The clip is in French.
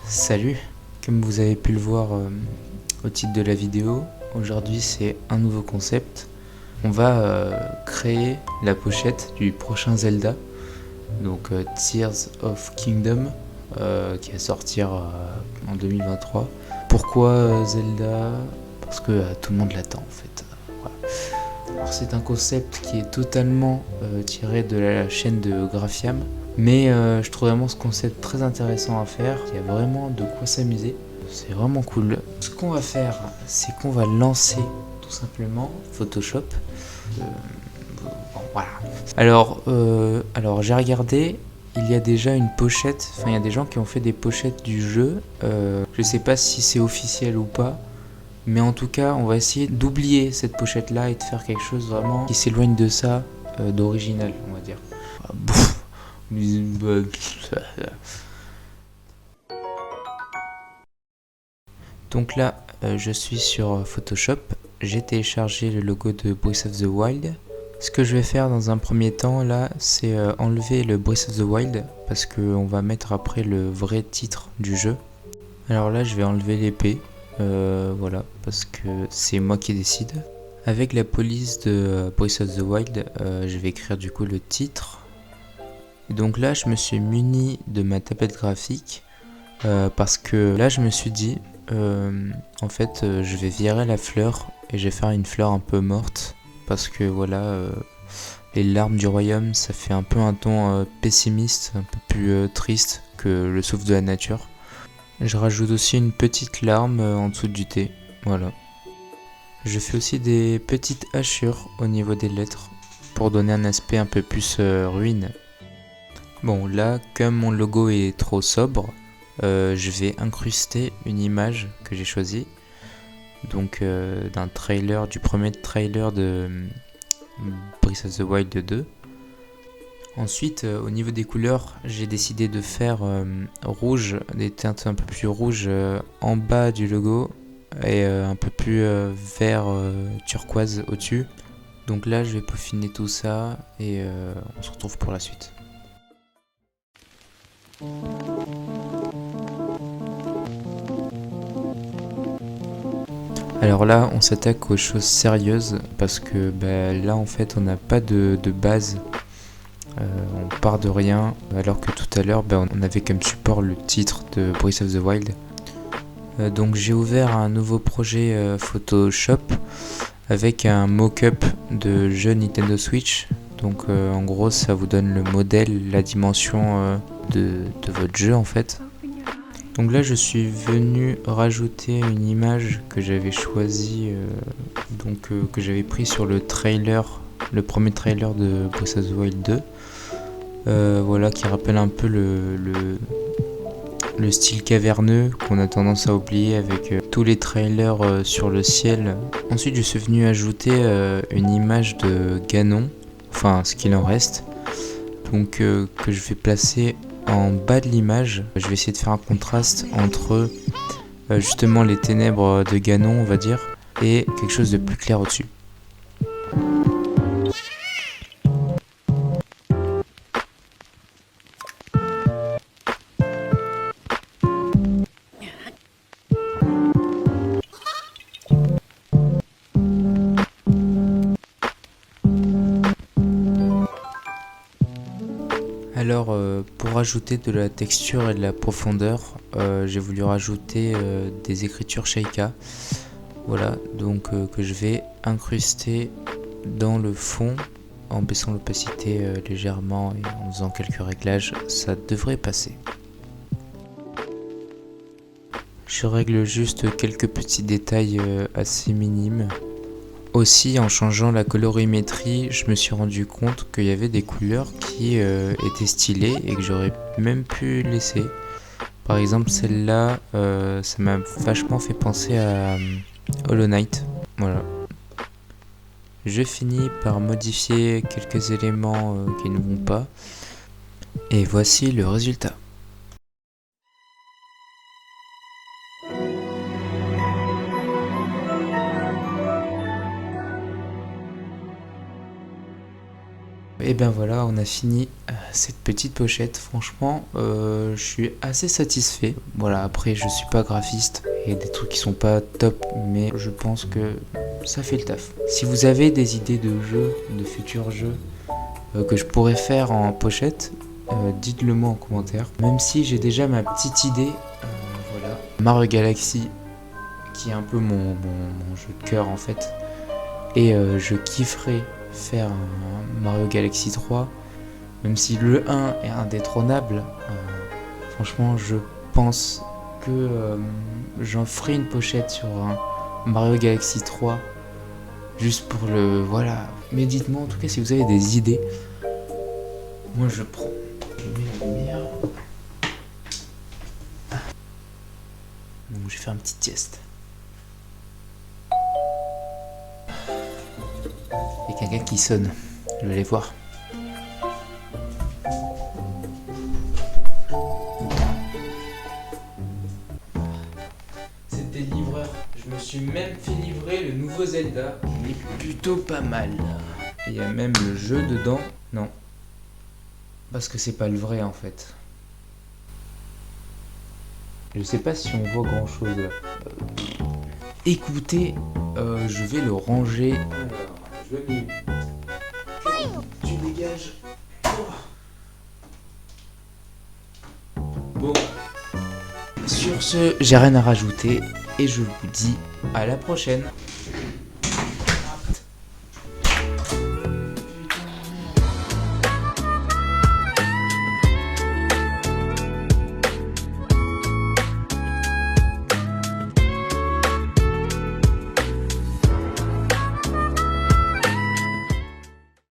Salut, comme vous avez pu le voir au titre de la vidéo, aujourd'hui c'est un nouveau concept. On va créer la pochette du prochain Zelda, donc Tears of Kingdom, qui va sortir en 2023. Pourquoi Zelda? Parce que tout le monde l'attend en fait. Voilà. Alors c'est un concept qui est totalement tiré de la chaîne de Graphiam, mais je trouve vraiment ce concept très intéressant à faire. Il y a vraiment de quoi s'amuser. C'est vraiment cool. Ce qu'on va faire, c'est qu'on va lancer tout simplement Photoshop. Bon, voilà. Alors j'ai regardé, il y a déjà une pochette. Enfin, il y a des gens qui ont fait des pochettes du jeu. Je sais pas si c'est officiel ou pas. Mais en tout cas, on va essayer d'oublier cette pochette-là et de faire quelque chose vraiment qui s'éloigne de ça, d'original, on va dire. Donc là, je suis sur Photoshop. J'ai téléchargé le logo de Breath of the Wild. Ce que je vais faire dans un premier temps, là, c'est enlever le Breath of the Wild parce qu'on va mettre après le vrai titre du jeu. Alors là, je vais enlever l'épée. Voilà, parce que c'est moi qui décide. Avec la police de Breath of the Wild, je vais écrire du coup le titre. Et donc là, je me suis muni de ma tablette graphique parce que là, je me suis dit, en fait, je vais virer la fleur et je vais faire une fleur un peu morte parce que voilà, les larmes du royaume, ça fait un peu un ton pessimiste, un peu plus triste que le souffle de la nature. Je rajoute aussi une petite larme en dessous du thé, voilà. Je fais aussi des petites hachures au niveau des lettres pour donner un aspect un peu plus ruine. Bon là, comme mon logo est trop sobre, je vais incruster une image que j'ai choisie. Donc d'un trailer, du premier trailer de Breath of the Wild 2. Ensuite, au niveau des couleurs, j'ai décidé de faire rouge, des teintes un peu plus rouges en bas du logo et un peu plus vert turquoise au-dessus. Donc là, je vais peaufiner tout ça et on se retrouve pour la suite. Alors là, on s'attaque aux choses sérieuses parce que là, en fait, on n'a pas de base. On part de rien, alors que tout à l'heure, on avait comme support le titre de Breath of the Wild. Donc j'ai ouvert un nouveau projet Photoshop avec un mock-up de jeu Nintendo Switch. Donc en gros, ça vous donne le modèle, la dimension de votre jeu en fait. Donc là, je suis venu rajouter une image que j'avais choisie, que j'avais pris sur le trailer, le premier trailer de Breath of the Wild 2. Voilà, qui rappelle un peu le style caverneux qu'on a tendance à oublier avec tous les trailers sur le ciel. Ensuite, je suis venu ajouter une image de Ganon, enfin ce qu'il en reste, donc que je vais placer en bas de l'image. Je vais essayer de faire un contraste entre justement les ténèbres de Ganon, on va dire, et quelque chose de plus clair au-dessus. Alors pour rajouter de la texture et de la profondeur, j'ai voulu rajouter des écritures Sheikah. Voilà, donc que je vais incruster dans le fond en baissant l'opacité légèrement et en faisant quelques réglages, ça devrait passer. Je règle juste quelques petits détails assez minimes. Aussi, en changeant la colorimétrie, je me suis rendu compte qu'il y avait des couleurs qui étaient stylées et que j'aurais même pu laisser. Par exemple, celle-là, ça m'a vachement fait penser à Hollow Knight. Voilà. Je finis par modifier quelques éléments qui ne vont pas. Et voici le résultat. Et ben voilà, on a fini cette petite pochette. Franchement, je suis assez satisfait. Voilà, après je suis pas graphiste, il y a des trucs qui sont pas top, mais je pense que ça fait le taf. Si vous avez des idées de jeux, de futurs jeux que je pourrais faire en pochette, dites-le moi en commentaire. Même si j'ai déjà ma petite idée, voilà, Mario Galaxy, qui est un peu mon jeu de cœur en fait. Et je kifferais faire un Mario Galaxy 3, même si le 1 est indétrônable. Franchement, je pense que j'en ferai une pochette sur un Mario Galaxy 3, juste pour le... Voilà. Mais dites-moi en tout cas si vous avez des idées. Moi je prends. Je mets la lumière. Bon, je vais faire un petit test. Il y a quelqu'un qui sonne. Je vais aller voir. C'était le livreur. Je me suis même fait livrer le nouveau Zelda. Il est plutôt pas mal. Il y a même le jeu dedans. Non. Parce que c'est pas le vrai en fait. Je sais pas si on voit grand chose là. Écoutez, je vais le ranger. Alors, je le mets. Tu dégages. Bon. Sur ce, j'ai rien à rajouter et je vous dis à la prochaine.